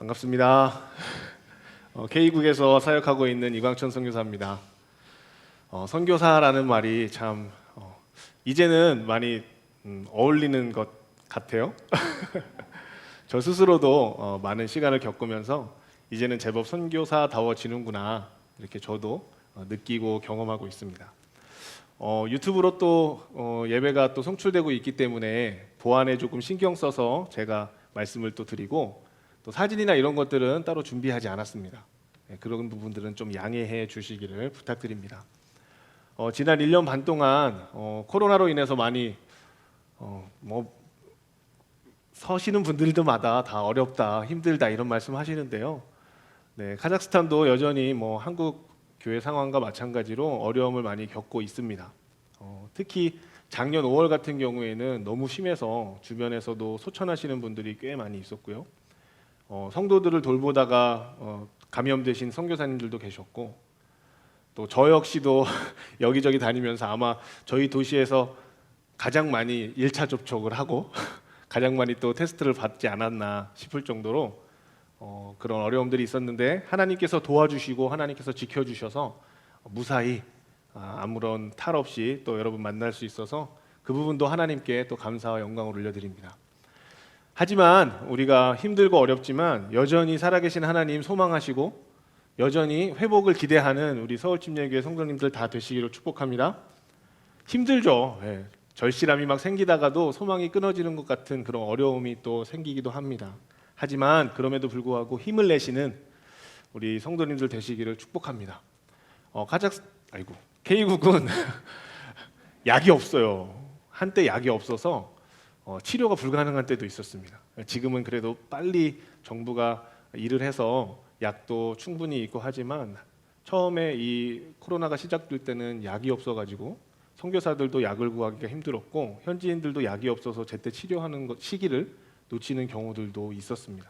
반갑습니다. K국에서 사역하고 있는 이광천 선교사입니다. 선교사라는 말이 참 이제는 많이 어울리는 것 같아요. 저 스스로도 많은 시간을 겪으면서 이제는 제법 선교사다워지는구나 이렇게 저도 느끼고 경험하고 있습니다. 유튜브로 또 예배가 또 송출되고 있기 때문에 보안에 조금 신경 써서 제가 말씀을 또 드리고 또 사진이나 이런 것들은 따로 준비하지 않았습니다. 그런 부분들은 좀 양해해 주시기를 부탁드립니다. 지난 1년 반 동안 코로나로 인해서 많이 서시는 분들마다 다 어렵다, 힘들다 이런 말씀 하시는데요. 네, 카자흐스탄도 여전히 한국 교회 상황과 마찬가지로 어려움을 많이 겪고 있습니다. 특히 작년 5월 같은 경우에는 너무 심해서 주변에서도 소천하시는 분들이 꽤 많이 있었고요. 성도들을 돌보다가 감염되신 선교사님들도 계셨고, 또 저 역시도 여기저기 다니면서 아마 저희 도시에서 가장 많이 1차 접촉을 하고 가장 많이 또 테스트를 받지 않았나 싶을 정도로 그런 어려움들이 있었는데 하나님께서 도와주시고 하나님께서 지켜주셔서 무사히 아무런 탈 없이 또 여러분 만날 수 있어서 그 부분도 하나님께 또 감사와 영광을 올려드립니다. 하지만 우리가 힘들고 어렵지만 여전히 살아계신 하나님 소망하시고 여전히 회복을 기대하는 우리 서울침례교회 성도님들 다 되시기를 축복합니다. 힘들죠. 절실함이 막 생기다가도 소망이 끊어지는 것 같은 그런 어려움이 또 생기기도 합니다. 하지만 그럼에도 불구하고 힘을 내시는 우리 성도님들 되시기를 축복합니다. K국은 약이 없어요. 한때 약이 없어서 치료가 불가능한 때도 있었습니다. 지금은 그래도 빨리 정부가 일을 해서 약도 충분히 있고 하지만 처음에 이 코로나가 시작될 때는 약이 없어가지고 선교사들도 약을 구하기가 힘들었고 현지인들도 약이 없어서 제때 치료하는 시기를 놓치는 경우들도 있었습니다.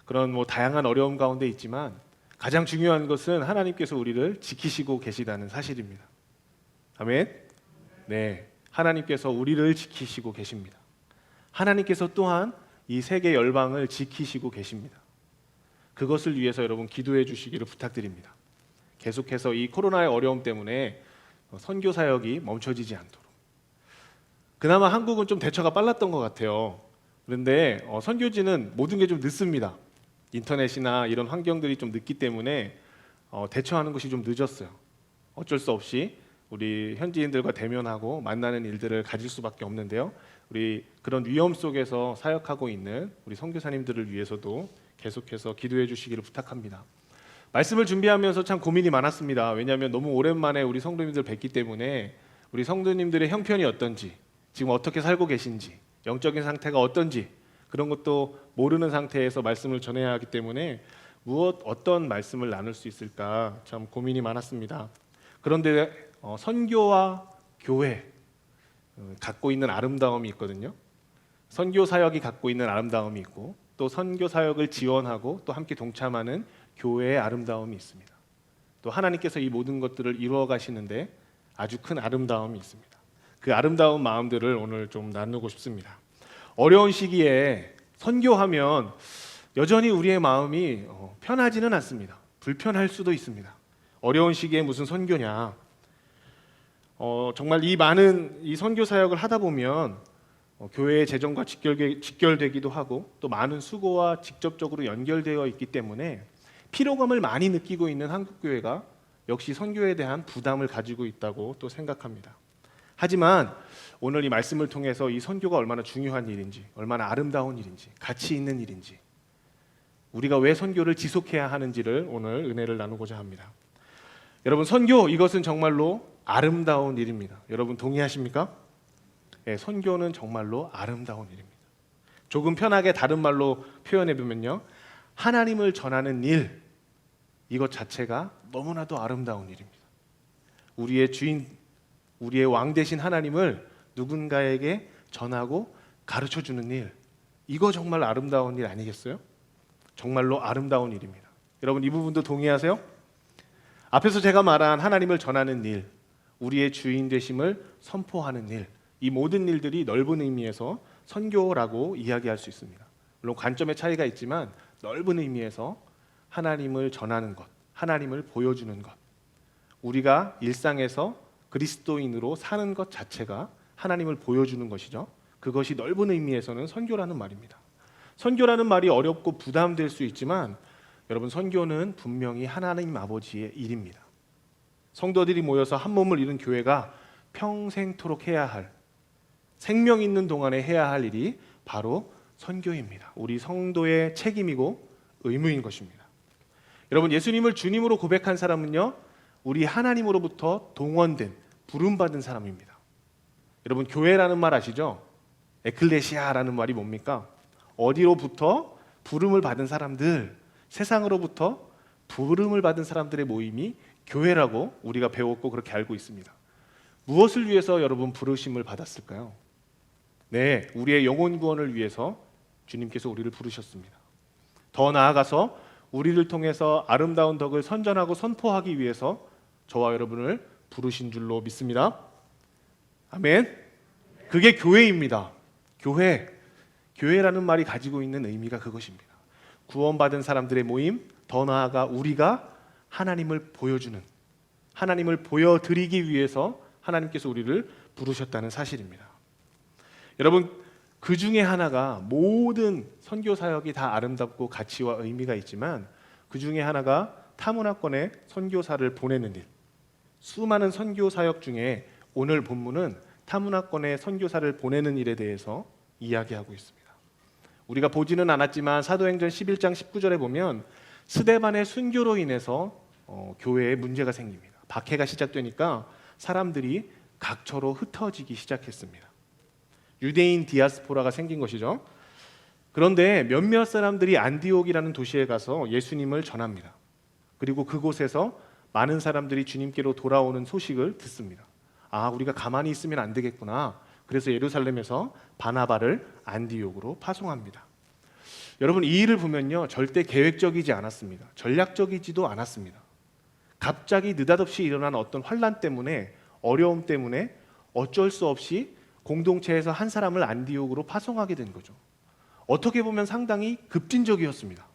그런 다양한 어려움 가운데 있지만 가장 중요한 것은 하나님께서 우리를 지키시고 계시다는 사실입니다. 아멘. 네, 하나님께서 우리를 지키시고 계십니다. 하나님께서 또한 이 세계 열방을 지키시고 계십니다. 그것을 위해서 여러분 기도해 주시기를 부탁드립니다. 계속해서 이 코로나의 어려움 때문에 선교 사역이 멈춰지지 않도록. 그나마 한국은 좀 대처가 빨랐던 것 같아요. 그런데 선교지는 모든 게 좀 늦습니다. 인터넷이나 이런 환경들이 좀 늦기 때문에 대처하는 것이 좀 늦었어요. 어쩔 수 없이 우리 현지인들과 대면하고 만나는 일들을 가질 수밖에 없는데요. 우리 그런 위험 속에서 사역하고 있는 우리 선교사님들을 위해서도 계속해서 기도해 주시기를 부탁합니다. 말씀을 준비하면서 참 고민이 많았습니다. 왜냐하면 너무 오랜만에 우리 성도님들 뵙기 때문에 우리 성도님들의 형편이 어떤지, 지금 어떻게 살고 계신지, 영적인 상태가 어떤지 그런 것도 모르는 상태에서 말씀을 전해야 하기 때문에 어떤 말씀을 나눌 수 있을까 참 고민이 많았습니다. 그런데 선교와 교회 갖고 있는 아름다움이 있거든요. 선교 사역이 갖고 있는 아름다움이 있고 또 선교 사역을 지원하고 또 함께 동참하는 교회의 아름다움이 있습니다. 또 하나님께서 이 모든 것들을 이루어 가시는데 아주 큰 아름다움이 있습니다. 그 아름다운 마음들을 오늘 좀 나누고 싶습니다. 어려운 시기에 선교하면 여전히 우리의 마음이 편하지는 않습니다. 불편할 수도 있습니다. 어려운 시기에 무슨 선교냐? 정말 이 많은 이 선교 사역을 하다 보면 교회의 재정과 직결되기도 하고 또 많은 수고와 직접적으로 연결되어 있기 때문에 피로감을 많이 느끼고 있는 한국교회가 역시 선교에 대한 부담을 가지고 있다고 또 생각합니다. 하지만 오늘 이 말씀을 통해서 이 선교가 얼마나 중요한 일인지, 얼마나 아름다운 일인지, 가치 있는 일인지, 우리가 왜 선교를 지속해야 하는지를 오늘 은혜를 나누고자 합니다. 여러분, 선교 이것은 정말로 아름다운 일입니다. 여러분 동의하십니까? 네, 선교는 정말로 아름다운 일입니다. 조금 편하게 다른 말로 표현해 보면요, 하나님을 전하는 일, 이것 자체가 너무나도 아름다운 일입니다. 우리의 주인, 우리의 왕 되신 하나님을 누군가에게 전하고 가르쳐 주는 일, 이거 정말 아름다운 일 아니겠어요? 정말로 아름다운 일입니다. 여러분 이 부분도 동의하세요? 앞에서 제가 말한 하나님을 전하는 일, 우리의 주인 되심을 선포하는 일, 이 모든 일들이 넓은 의미에서 선교라고 이야기할 수 있습니다. 물론 관점의 차이가 있지만 넓은 의미에서 하나님을 전하는 것, 하나님을 보여주는 것, 우리가 일상에서 그리스도인으로 사는 것 자체가 하나님을 보여주는 것이죠. 그것이 넓은 의미에서는 선교라는 말입니다. 선교라는 말이 어렵고 부담될 수 있지만 여러분, 선교는 분명히 하나님 아버지의 일입니다. 성도들이 모여서 한 몸을 이룬 교회가 평생토록 해야 할, 생명 있는 동안에 해야 할 일이 바로 선교입니다. 우리 성도의 책임이고 의무인 것입니다. 여러분, 예수님을 주님으로 고백한 사람은요, 우리 하나님으로부터 동원된, 부름받은 사람입니다. 여러분, 교회라는 말 아시죠? 에클레시아라는 말이 뭡니까? 어디로부터 부름을 받은 사람들, 세상으로부터 부름을 받은 사람들의 모임이 교회라고 우리가 배웠고 그렇게 알고 있습니다. 무엇을 위해서 여러분 부르심을 받았을까요? 네, 우리의 영혼 구원을 위해서 주님께서 우리를 부르셨습니다. 더 나아가서 우리를 통해서 아름다운 덕을 선전하고 선포하기 위해서 저와 여러분을 부르신 줄로 믿습니다. 아멘. 그게 교회입니다. 교회라는 말이 가지고 있는 의미가 그것입니다. 구원받은 사람들의 모임, 더 나아가 우리가 하나님을 보여주는, 하나님을 보여드리기 위해서 하나님께서 우리를 부르셨다는 사실입니다. 여러분, 그 중에 하나가, 모든 선교 사역이 다 아름답고 가치와 의미가 있지만 그 중에 하나가 타문화권에 선교사를 보내는 일. 수많은 선교 사역 중에 오늘 본문은 타문화권에 선교사를 보내는 일에 대해서 이야기하고 있습니다. 우리가 보지는 않았지만 사도행전 11장 19절에 보면 스데반의 순교로 인해서 교회에 문제가 생깁니다. 박해가 시작되니까 사람들이 각처로 흩어지기 시작했습니다. 유대인 디아스포라가 생긴 것이죠. 그런데 몇몇 사람들이 안디옥이라는 도시에 가서 예수님을 전합니다. 그리고 그곳에서 많은 사람들이 주님께로 돌아오는 소식을 듣습니다. 아, 우리가 가만히 있으면 안 되겠구나. 그래서 예루살렘에서 바나바를 안디옥으로 파송합니다. 여러분, 이 일을 보면요, 절대 계획적이지 않았습니다. 전략적이지도 않았습니다. 갑자기 느닷없이 일어난 어떤 환난 때문에, 어려움 때문에 어쩔 수 없이 공동체에서 한 사람을 안디옥으로 파송하게 된 거죠. 어떻게 보면 상당히 급진적이었습니다.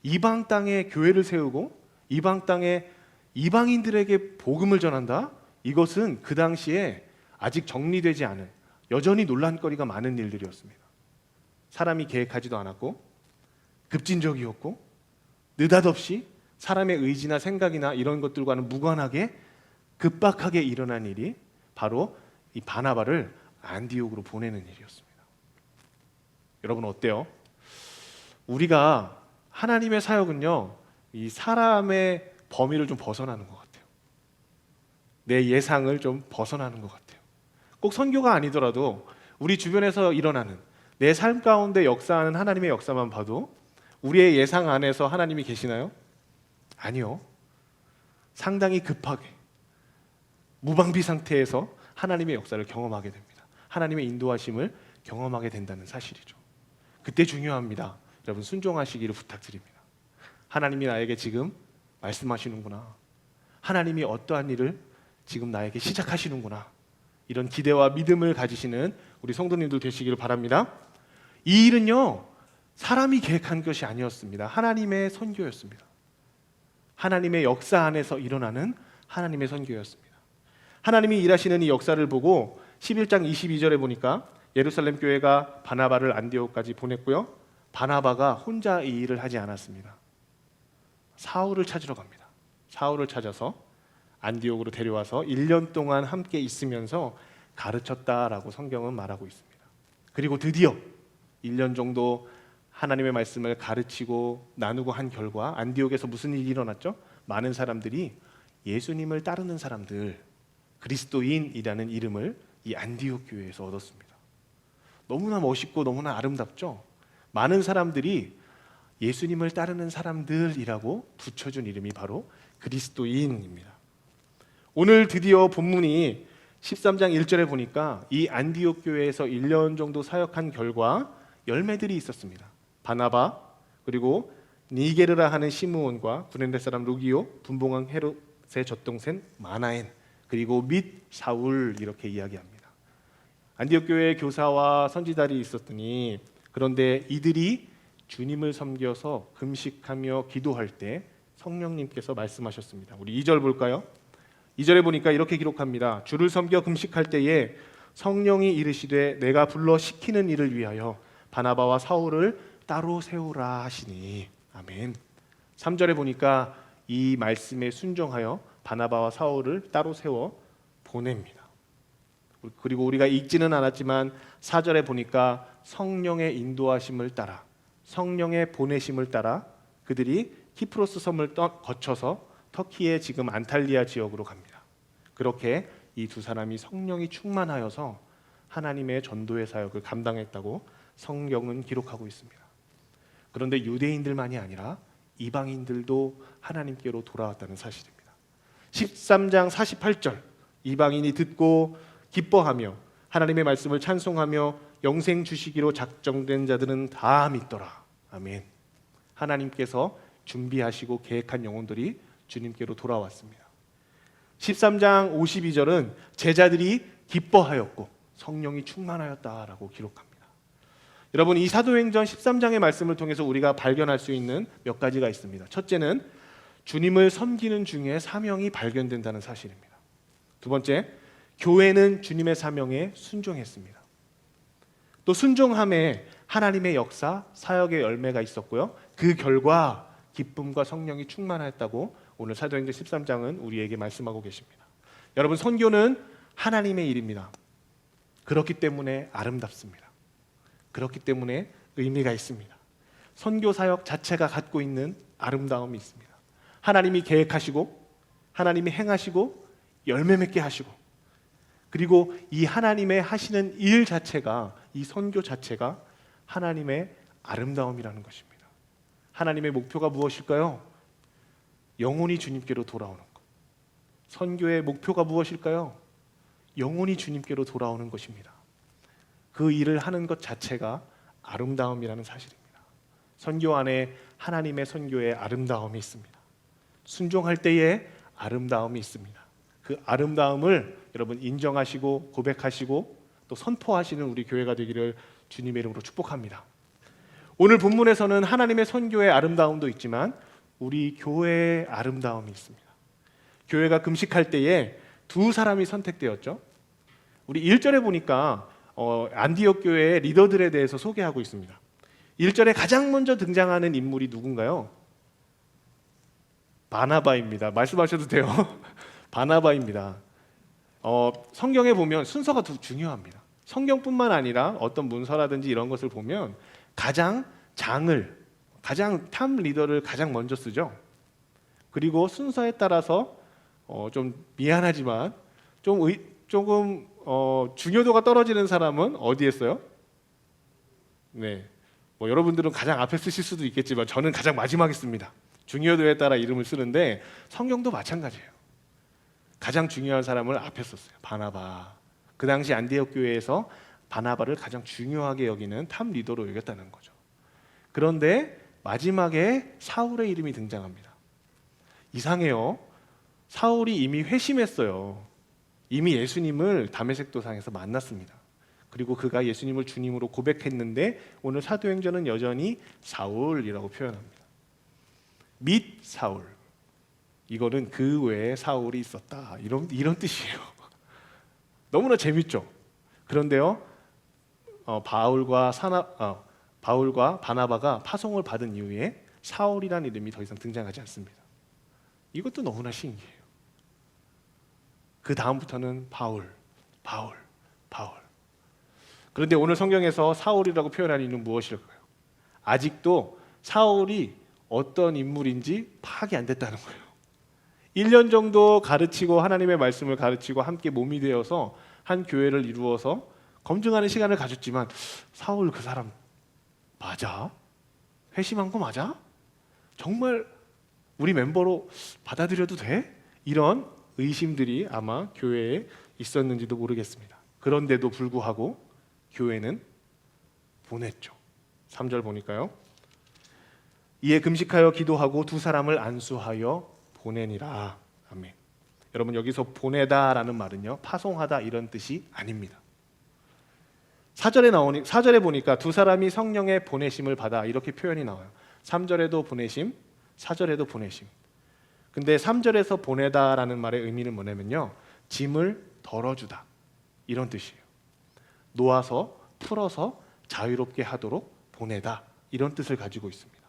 이방 땅에 교회를 세우고 이방 땅에 이방인들에게 복음을 전한다? 이것은 그 당시에 아직 정리되지 않은, 여전히 논란거리가 많은 일들이었습니다. 사람이 계획하지도 않았고 급진적이었고 느닷없이 사람의 의지나 생각이나 이런 것들과는 무관하게 급박하게 일어난 일이 바로 이 바나바를 안디옥으로 보내는 일이었습니다. 여러분, 어때요? 우리가 하나님의 사역은요, 이 사람의 범위를 좀 벗어나는 것 같아요. 내 예상을 좀 벗어나는 것 같아요. 꼭 선교가 아니더라도 우리 주변에서 일어나는, 내 삶 가운데 역사하는 하나님의 역사만 봐도 우리의 예상 안에서 하나님이 계시나요? 아니요. 상당히 급하게 무방비 상태에서 하나님의 역사를 경험하게 됩니다. 하나님의 인도하심을 경험하게 된다는 사실이죠. 그때 중요합니다. 여러분, 순종하시기를 부탁드립니다. 하나님이 나에게 지금 말씀하시는구나. 하나님이 어떠한 일을 지금 나에게 시작하시는구나. 이런 기대와 믿음을 가지시는 우리 성도님들 되시기를 바랍니다. 이 일은요, 사람이 계획한 것이 아니었습니다. 하나님의 선교였습니다. 하나님의 역사 안에서 일어나는 하나님의 선교였습니다. 하나님이 일하시는 이 역사를 보고 11장 22절에 보니까 예루살렘 교회가 바나바를 안디옥까지 보냈고요, 바나바가 혼자 이 일을 하지 않았습니다. 사울을 찾으러 갑니다. 사울을 찾아서 안디옥으로 데려와서 1년 동안 함께 있으면서 가르쳤다라고 성경은 말하고 있습니다. 그리고 드디어 1년 정도 하나님의 말씀을 가르치고 나누고 한 결과 안디옥에서 무슨 일이 일어났죠? 많은 사람들이 예수님을 따르는 사람들, 그리스도인이라는 이름을 이 안디옥 교회에서 얻었습니다. 너무나 멋있고 너무나 아름답죠? 많은 사람들이 예수님을 따르는 사람들이라고 붙여준 이름이 바로 그리스도인입니다. 오늘 드디어 본문이 13장 1절에 보니까 이 안디옥 교회에서 1년 정도 사역한 결과 열매들이 있었습니다. 바나바, 그리고 니게르라 하는 시므온과 구레네 사람 루기오, 분봉왕 헤롯의 젖동생 마나엔, 그리고 및 사울, 이렇게 이야기합니다. 안디옥 교회에 교사와 선지자들이 있었더니, 그런데 이들이 주님을 섬겨서 금식하며 기도할 때 성령님께서 말씀하셨습니다. 우리 2절 볼까요? 2절에 보니까 이렇게 기록합니다. 주를 섬겨 금식할 때에 성령이 이르시되 내가 불러 시키는 일을 위하여 바나바와 사울을 따로 세우라 하시니. 아멘. 3절에 보니까 이 말씀에 순종하여 바나바와 사울을 따로 세워 보냅니다. 그리고 우리가 읽지는 않았지만 4절에 보니까 성령의 인도하심을 따라, 성령의 보내심을 따라 그들이 키프로스 섬을 거쳐서 터키의 지금 안탈리아 지역으로 갑니다. 그렇게 이 두 사람이 성령이 충만하여서 하나님의 전도의 사역을 감당했다고 성경은 기록하고 있습니다. 그런데 유대인들만이 아니라 이방인들도 하나님께로 돌아왔다는 사실입니다. 13장 48절, 이방인이 듣고 기뻐하며 하나님의 말씀을 찬송하며 영생 주시기로 작정된 자들은 다 믿더라. 아멘. 하나님께서 준비하시고 계획한 영혼들이 주님께로 돌아왔습니다. 13장 52절은 제자들이 기뻐하였고 성령이 충만하였다라고 기록합니다. 여러분, 이 사도행전 13장의 말씀을 통해서 우리가 발견할 수 있는 몇 가지가 있습니다. 첫째는 주님을 섬기는 중에 사명이 발견된다는 사실입니다. 두 번째, 교회는 주님의 사명에 순종했습니다. 또 순종함에 하나님의 역사, 사역의 열매가 있었고요. 그 결과 기쁨과 성령이 충만하였다고 오늘 사도행전 13장은 우리에게 말씀하고 계십니다. 여러분, 선교는 하나님의 일입니다. 그렇기 때문에 아름답습니다. 그렇기 때문에 의미가 있습니다. 선교 사역 자체가 갖고 있는 아름다움이 있습니다. 하나님이 계획하시고 하나님이 행하시고 열매 맺게 하시고, 그리고 이 하나님의 하시는 일 자체가, 이 선교 자체가 하나님의 아름다움이라는 것입니다. 하나님의 목표가 무엇일까요? 영혼이 주님께로 돌아오는 것. 선교의 목표가 무엇일까요? 영혼이 주님께로 돌아오는 것입니다. 그 일을 하는 것 자체가 아름다움이라는 사실입니다. 선교 안에 하나님의 선교의 아름다움이 있습니다. 순종할 때에 아름다움이 있습니다. 그 아름다움을 여러분 인정하시고 고백하시고 또 선포하시는 우리 교회가 되기를 주님의 이름으로 축복합니다. 오늘 본문에서는 하나님의 선교의 아름다움도 있지만 우리 교회의 아름다움이 있습니다. 교회가 금식할 때에 두 사람이 선택되었죠. 우리 1절에 보니까 안디옥 교회의 리더들에 대해서 소개하고 있습니다. 1절에 가장 먼저 등장하는 인물이 누군가요? 바나바입니다. 말씀하셔도 돼요. 바나바입니다. 성경에 보면 순서가 더 중요합니다. 성경뿐만 아니라 어떤 문서라든지 이런 것을 보면 가장 탑 리더를 가장 먼저 쓰죠. 그리고 순서에 따라서 좀 미안하지만 조금 중요도가 떨어지는 사람은 어디에 써요? 네, 뭐 여러분들은 가장 앞에 쓰실 수도 있겠지만 저는 가장 마지막에 씁니다. 중요도에 따라 이름을 쓰는데 성경도 마찬가지예요. 가장 중요한 사람을 앞에 썼어요. 바나바. 그 당시 안디옥 교회에서 바나바를 가장 중요하게 여기는 탑 리더로 여겼다는 거죠. 그런데 마지막에 사울의 이름이 등장합니다. 이상해요. 사울이 이미 회심했어요. 이미 예수님을 다메섹 도상에서 만났습니다. 그리고 그가 예수님을 주님으로 고백했는데 오늘 사도행전은 여전히 사울이라고 표현합니다. 및 사울. 이거는 그 외에 사울이 있었다. 이런 뜻이에요. 너무나 재밌죠. 그런데요, 바울과 바나바가 파송을 받은 이후에 사울이라는 이름이 더 이상 등장하지 않습니다. 이것도 너무나 신기해요. 그 다음부터는 바울. 그런데 오늘 성경에서 사울이라고 표현하는 이유는 무엇일까요? 아직도 사울이 어떤 인물인지 파악이 안 됐다는 거예요. 1년 정도 가르치고 하나님의 말씀을 가르치고 함께 몸이 되어서 한 교회를 이루어서 검증하는 시간을 가졌지만 사울 그 사람 맞아? 회심한 거 맞아? 정말 우리 멤버로 받아들여도 돼? 이런 의심들이 아마 교회에 있었는지도 모르겠습니다. 그런데도 불구하고 교회는 보냈죠. 3절 보니까요. 이에 금식하여 기도하고 두 사람을 안수하여 보내니라. 아멘. 여러분, 여기서 보내다라는 말은요, 파송하다 이런 뜻이 아닙니다. 4절에 보니까 두 사람이 성령의 보내심을 받아 이렇게 표현이 나와요. 3절에도 보내심, 4절에도 보내심. 근데 3절에서 보내다라는 말의 의미는 뭐냐면요, 짐을 덜어주다 이런 뜻이에요. 놓아서 풀어서 자유롭게 하도록 보내다 이런 뜻을 가지고 있습니다.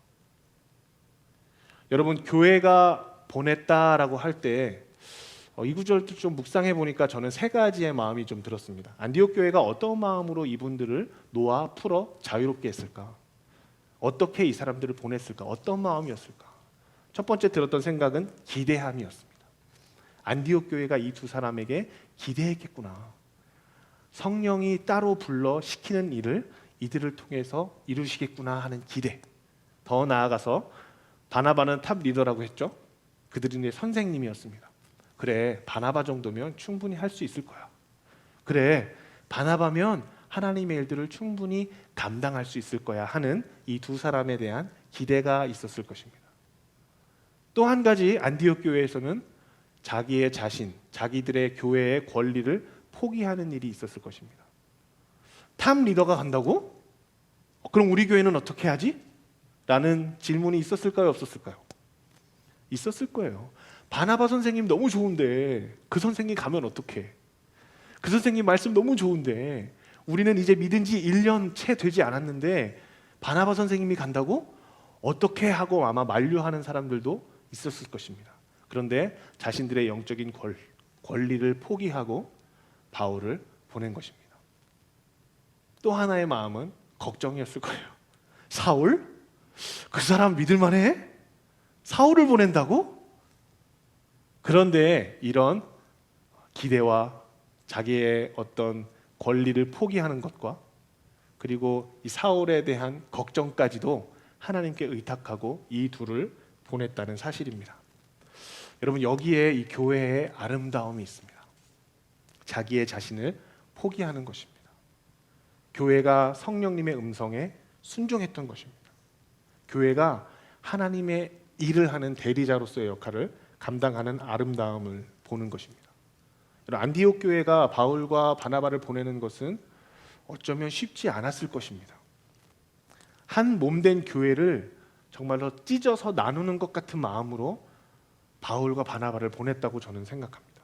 여러분, 교회가 보냈다라고 할 때 이 구절도 좀 묵상해 보니까 저는 세 가지의 마음이 좀 들었습니다. 안디옥 교회가 어떤 마음으로 이분들을 놓아 풀어 자유롭게 했을까? 어떻게 이 사람들을 보냈을까? 어떤 마음이었을까? 첫 번째 들었던 생각은 기대함이었습니다. 안디옥 교회가 이 두 사람에게 기대했겠구나. 성령이 따로 불러 시키는 일을 이들을 통해서 이루시겠구나 하는 기대. 더 나아가서 바나바는 탑 리더라고 했죠. 그들의 선생님이었습니다. 그래, 바나바 정도면 충분히 할 수 있을 거야. 그래, 바나바면 하나님의 일들을 충분히 감당할 수 있을 거야 하는 이 두 사람에 대한 기대가 있었을 것입니다. 또 한 가지, 안디옥 교회에서는 자기의 자신, 자기들의 교회의 권리를 포기하는 일이 있었을 것입니다. 탑 리더가 간다고? 그럼 우리 교회는 어떻게 하지? 라는 질문이 있었을까요? 없었을까요? 있었을 거예요. 바나바 선생님 너무 좋은데 그 선생님 가면 어떡해? 그 선생님 말씀 너무 좋은데 우리는 이제 믿은 지 1년 채 되지 않았는데 바나바 선생님이 간다고? 어떻게 하고 아마 만류하는 사람들도 있었을 것입니다. 그런데 자신들의 영적인 권리를 포기하고 바울을 보낸 것입니다. 또 하나의 마음은 걱정이었을 거예요. 사울? 그 사람 믿을만해? 사울을 보낸다고? 그런데 이런 기대와 자기의 어떤 권리를 포기하는 것과 그리고 이 사울에 대한 걱정까지도 하나님께 의탁하고 이 둘을 보냈다는 사실입니다. 여러분, 여기에 이 교회의 아름다움이 있습니다. 자기의 자신을 포기하는 것입니다. 교회가 성령님의 음성에 순종했던 것입니다. 교회가 하나님의 일을 하는 대리자로서의 역할을 감당하는 아름다움을 보는 것입니다. 안디옥 교회가 바울과 바나바를 보내는 것은 어쩌면 쉽지 않았을 것입니다. 한 몸된 교회를 정말로 찢어서 나누는 것 같은 마음으로 바울과 바나바를 보냈다고 저는 생각합니다.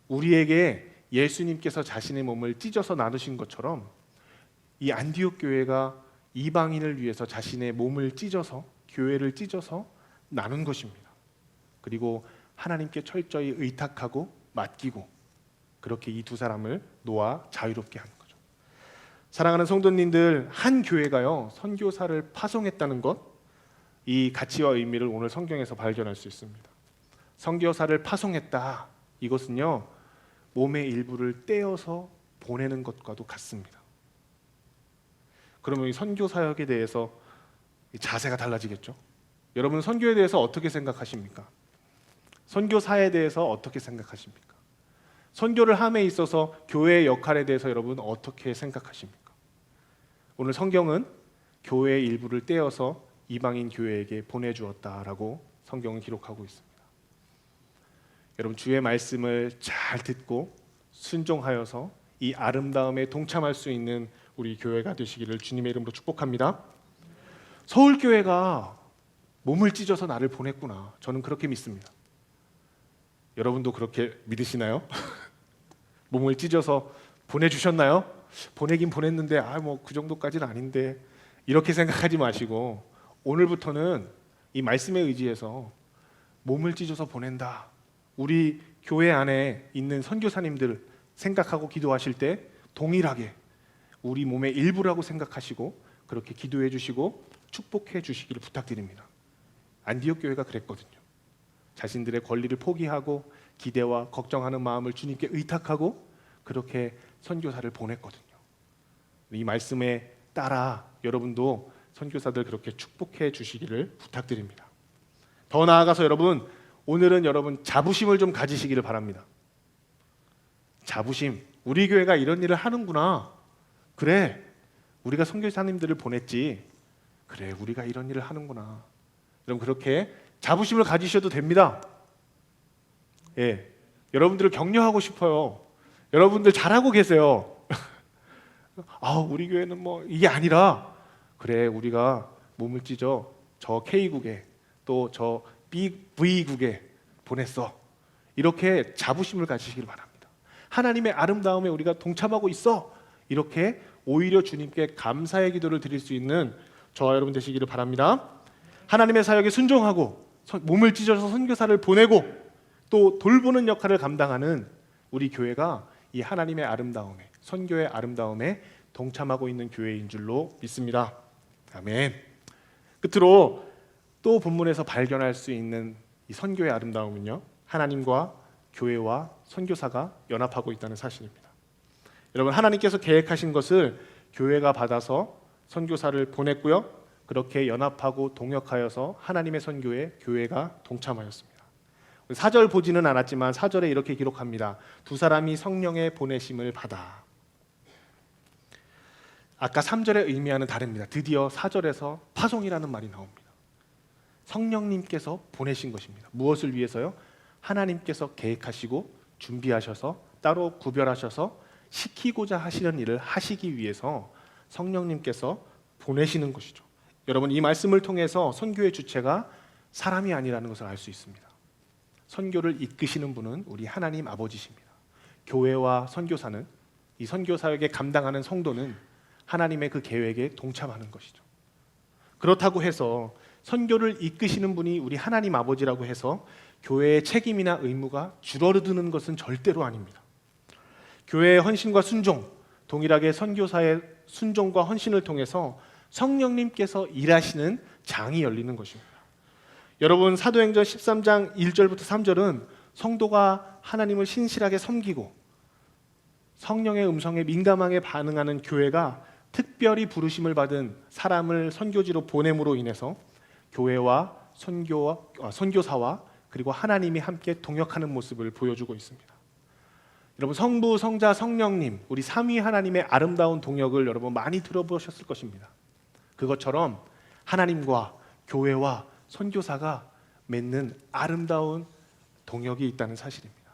우리에게 예수님께서 자신의 몸을 찢어서 나누신 것처럼 이 안디옥 교회가 이방인을 위해서 자신의 몸을 찢어서, 교회를 찢어서 나눈 것입니다. 그리고 하나님께 철저히 의탁하고 맡기고 그렇게 이 두 사람을 놓아 자유롭게 하는 거죠. 사랑하는 성도님들, 한 교회가요 선교사를 파송했다는 것, 이 가치와 의미를 오늘 성경에서 발견할 수 있습니다. 선교사를 파송했다, 이것은요 몸의 일부를 떼어서 보내는 것과도 같습니다. 그러면 이 선교 사역에 대해서 자세가 달라지겠죠. 여러분, 선교에 대해서 어떻게 생각하십니까? 선교사에 대해서 어떻게 생각하십니까? 선교를 함에 있어서 교회의 역할에 대해서 여러분 어떻게 생각하십니까? 오늘 성경은 교회의 일부를 떼어서 이방인 교회에게 보내주었다라고 성경은 기록하고 있습니다. 여러분, 주의 말씀을 잘 듣고 순종하여서 이 아름다움에 동참할 수 있는 우리 교회가 되시기를 주님의 이름으로 축복합니다. 서울교회가 몸을 찢어서 나를 보냈구나, 저는 그렇게 믿습니다. 여러분도 그렇게 믿으시나요? 몸을 찢어서 보내주셨나요? 보내긴 보냈는데 뭐 그 정도까지는 아닌데 이렇게 생각하지 마시고 오늘부터는 이 말씀에 의지해서 몸을 찢어서 보낸다. 우리 교회 안에 있는 선교사님들 생각하고 기도하실 때 동일하게 우리 몸의 일부라고 생각하시고 그렇게 기도해 주시고 축복해 주시기를 부탁드립니다. 안디옥 교회가 그랬거든요. 자신들의 권리를 포기하고 기대와 걱정하는 마음을 주님께 의탁하고 그렇게 선교사를 보냈거든요. 이 말씀에 따라 여러분도 선교사들 그렇게 축복해 주시기를 부탁드립니다. 더 나아가서 여러분, 오늘은 여러분 자부심을 좀 가지시기를 바랍니다. 자부심, 우리 교회가 이런 일을 하는구나. 그래, 우리가 선교사님들을 보냈지. 그래, 우리가 이런 일을 하는구나. 여러분, 그렇게 자부심을 가지셔도 됩니다. 예, 여러분들을 격려하고 싶어요. 여러분들 잘하고 계세요. 우리 교회는 뭐 이게 아니라, 그래 우리가 몸을 찢어 저 K국에 또 저 V국에 보냈어. 이렇게 자부심을 가지시길 바랍니다. 하나님의 아름다움에 우리가 동참하고 있어. 이렇게 오히려 주님께 감사의 기도를 드릴 수 있는 저와 여러분 되시기를 바랍니다. 하나님의 사역에 순종하고 몸을 찢어서 선교사를 보내고 또 돌보는 역할을 감당하는 우리 교회가 이 하나님의 아름다움에, 선교의 아름다움에 동참하고 있는 교회인 줄로 믿습니다. 아멘. 끝으로 또 본문에서 발견할 수 있는 이 선교의 아름다움은요, 하나님과 교회와 선교사가 연합하고 있다는 사실입니다. 여러분, 하나님께서 계획하신 것을 교회가 받아서 선교사를 보냈고요, 그렇게 연합하고 동역하여서 하나님의 선교에 교회가 동참하였습니다. 4절 보지는 않았지만 4절에 이렇게 기록합니다. 두 사람이 성령의 보내심을 받아. 아까 3절의 의미와는 다릅니다. 드디어 4절에서 파송이라는 말이 나옵니다. 성령님께서 보내신 것입니다. 무엇을 위해서요? 하나님께서 계획하시고 준비하셔서 따로 구별하셔서 시키고자 하시는 일을 하시기 위해서 성령님께서 보내시는 것이죠. 여러분, 이 말씀을 통해서 선교의 주체가 사람이 아니라는 것을 알 수 있습니다. 선교를 이끄시는 분은 우리 하나님 아버지십니다. 교회와 선교사는, 이 선교 사역에 감당하는 성도는 하나님의 그 계획에 동참하는 것이죠. 그렇다고 해서 선교를 이끄시는 분이 우리 하나님 아버지라고 해서 교회의 책임이나 의무가 줄어드는 것은 절대로 아닙니다. 교회의 헌신과 순종, 동일하게 선교사의 순종과 헌신을 통해서 성령님께서 일하시는 장이 열리는 것입니다. 여러분, 사도행전 13장 1절부터 3절은 성도가 하나님을 신실하게 섬기고 성령의 음성에 민감하게 반응하는 교회가 특별히 부르심을 받은 사람을 선교지로 보냄으로 인해서 교회와 선교사와 그리고 하나님이 함께 동역하는 모습을 보여주고 있습니다. 여러분, 성부, 성자, 성령님, 우리 삼위 하나님의 아름다운 동역을 여러분 많이 들어보셨을 것입니다. 그것처럼 하나님과 교회와 선교사가 맺는 아름다운 동역이 있다는 사실입니다.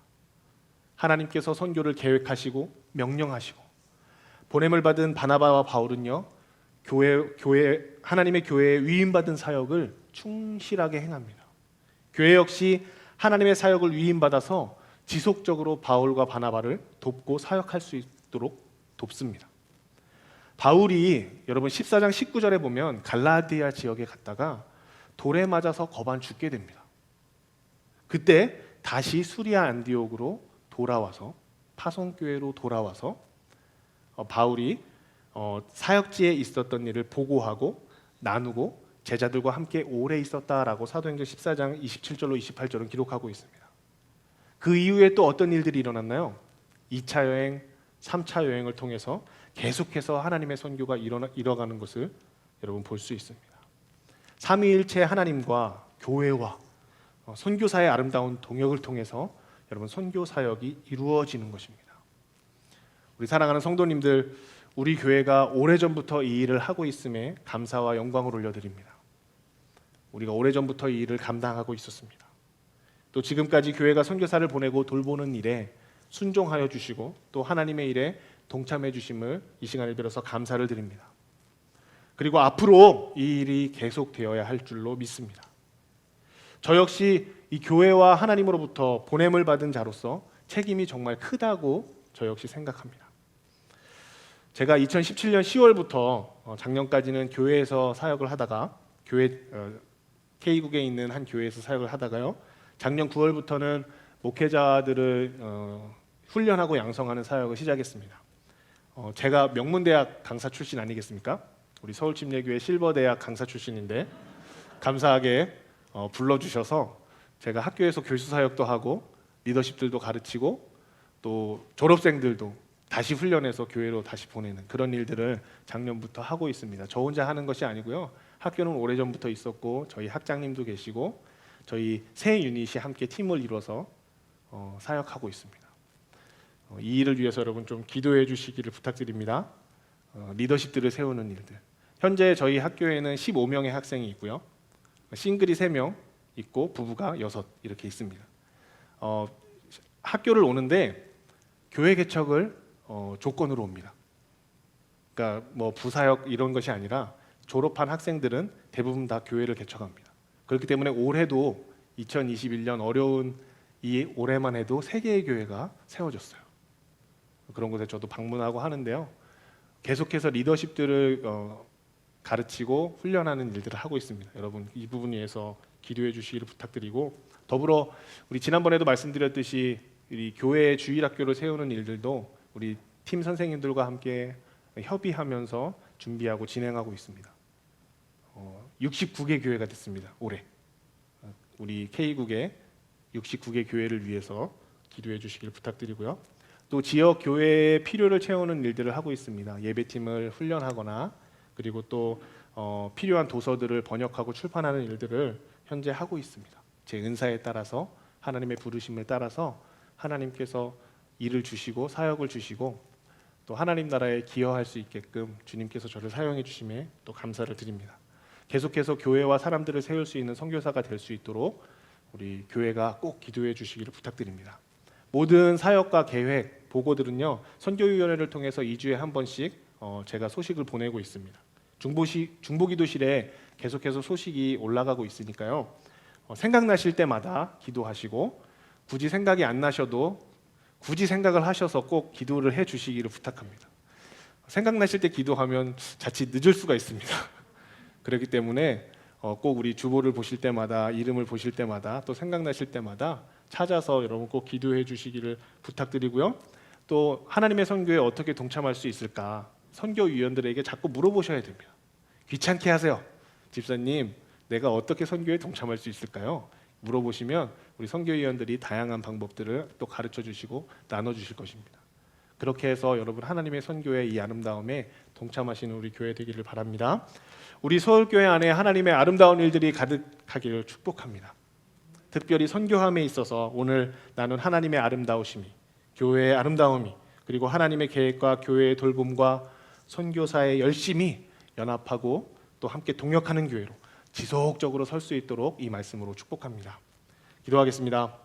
하나님께서 선교를 계획하시고 명령하시고 보냄을 받은 바나바와 바울은요, 하나님의 교회에 위임받은 사역을 충실하게 행합니다. 교회 역시 하나님의 사역을 위임받아서 지속적으로 바울과 바나바를 돕고 사역할 수 있도록 돕습니다. 바울이 여러분 14장 19절에 보면 갈라디아 지역에 갔다가 돌에 맞아서 거반 죽게 됩니다. 그때 다시 수리아 안디옥으로 돌아와서 파송교회로 돌아와서 바울이 사역지에 있었던 일을 보고하고 나누고 제자들과 함께 오래 있었다라고 사도행전 14장 27절로 28절은 기록하고 있습니다. 그 이후에 또 어떤 일들이 일어났나요? 2차 여행, 3차 여행을 통해서 계속해서 하나님의 선교가 일어가는 것을 여러분 볼 수 있습니다. 삼위일체 하나님과 교회와 선교사의 아름다운 동역을 통해서 여러분 선교 사역이 이루어지는 것입니다. 우리 사랑하는 성도님들, 우리 교회가 오래전부터 이 일을 하고 있음에 감사와 영광을 올려드립니다. 우리가 오래전부터 이 일을 감당하고 있었습니다. 또 지금까지 교회가 선교사를 보내고 돌보는 일에 순종하여 주시고 또 하나님의 일에 동참해 주심을 이 시간을 빌어서 감사를 드립니다. 그리고 앞으로 이 일이 계속되어야 할 줄로 믿습니다. 저 역시 이 교회와 하나님으로부터 보냄을 받은 자로서 책임이 정말 크다고 저 역시 생각합니다. 제가 2017년 10월부터 작년까지는 교회에서 사역을 하다가 K국에 있는 한 교회에서 사역을 하다가요, 작년 9월부터는 목회자들을 훈련하고 양성하는 사역을 시작했습니다. 제가 명문대학 강사 출신 아니겠습니까? 우리 서울침례교회 실버대학 강사 출신인데 감사하게 불러주셔서 제가 학교에서 교수 사역도 하고 리더십들도 가르치고 또 졸업생들도 다시 훈련해서 교회로 다시 보내는 그런 일들을 작년부터 하고 있습니다. 저 혼자 하는 것이 아니고요, 학교는 오래전부터 있었고 저희 학장님도 계시고 저희 세 유닛이 함께 팀을 이뤄서 사역하고 있습니다. 이 일을 위해서 여러분 좀 기도해 주시기를 부탁드립니다. 리더십들을 세우는 일들. 현재 저희 학교에는 15명의 학생이 있고요, 싱글이 3명 있고 부부가 6 이렇게 있습니다. 학교를 오는데 교회 개척을 조건으로 옵니다. 그러니까 뭐 부사역 이런 것이 아니라 졸업한 학생들은 대부분 다 교회를 개척합니다. 그렇기 때문에 올해도 2021년 어려운 이 올해만 해도 3개의 교회가 세워졌어요. 그런 곳에 저도 방문하고 하는데요. 계속해서 리더십들을 가르치고 훈련하는 일들을 하고 있습니다. 여러분 이 부분에 의해서 기도해 주시기를 부탁드리고, 더불어 우리 지난번에도 말씀드렸듯이 이 교회 주일학교를 세우는 일들도 우리 팀 선생님들과 함께 협의하면서 준비하고 진행하고 있습니다. 69개 교회가 됐습니다. 올해 우리 K국의 69개 교회를 위해서 기도해 주시길 부탁드리고요. 또 지역 교회의 필요를 채우는 일들을 하고 있습니다. 예배팀을 훈련하거나 그리고 또 필요한 도서들을 번역하고 출판하는 일들을 현재 하고 있습니다. 제 은사에 따라서, 하나님의 부르심을 따라서 하나님께서 일을 주시고 사역을 주시고 또 하나님 나라에 기여할 수 있게끔 주님께서 저를 사용해 주심에 또 감사를 드립니다. 계속해서 교회와 사람들을 세울 수 있는 선교사가 될 수 있도록 우리 교회가 꼭 기도해 주시기를 부탁드립니다. 모든 사역과 계획, 보고들은요 선교위원회를 통해서 2주에 한 번씩 제가 소식을 보내고 있습니다. 중보기도실에 계속해서 소식이 올라가고 있으니까요. 생각나실 때마다 기도하시고, 굳이 생각이 안 나셔도 굳이 생각을 하셔서 꼭 기도를 해 주시기를 부탁합니다. 생각나실 때 기도하면 자칫 늦을 수가 있습니다. 그렇기 때문에 꼭 우리 주보를 보실 때마다, 이름을 보실 때마다, 또 생각나실 때마다 찾아서 여러분 꼭 기도해 주시기를 부탁드리고요. 또 하나님의 선교에 어떻게 동참할 수 있을까, 선교위원들에게 자꾸 물어보셔야 됩니다. 귀찮게 하세요. 집사님, 내가 어떻게 선교에 동참할 수 있을까요? 물어보시면 우리 선교위원들이 다양한 방법들을 또 가르쳐 주시고 나눠 주실 것입니다. 그렇게 해서 여러분 하나님의 선교의 이 아름다움에 동참하시는 우리 교회 되기를 바랍니다. 우리 서울교회 안에 하나님의 아름다운 일들이 가득하기를 축복합니다. 특별히 선교함에 있어서 오늘 나눈 하나님의 아름다우심이, 교회의 아름다움이, 그리고 하나님의 계획과 교회의 돌봄과 선교사의 열심이 연합하고 또 함께 동역하는 교회로 지속적으로 설 수 있도록 이 말씀으로 축복합니다. 기도하겠습니다.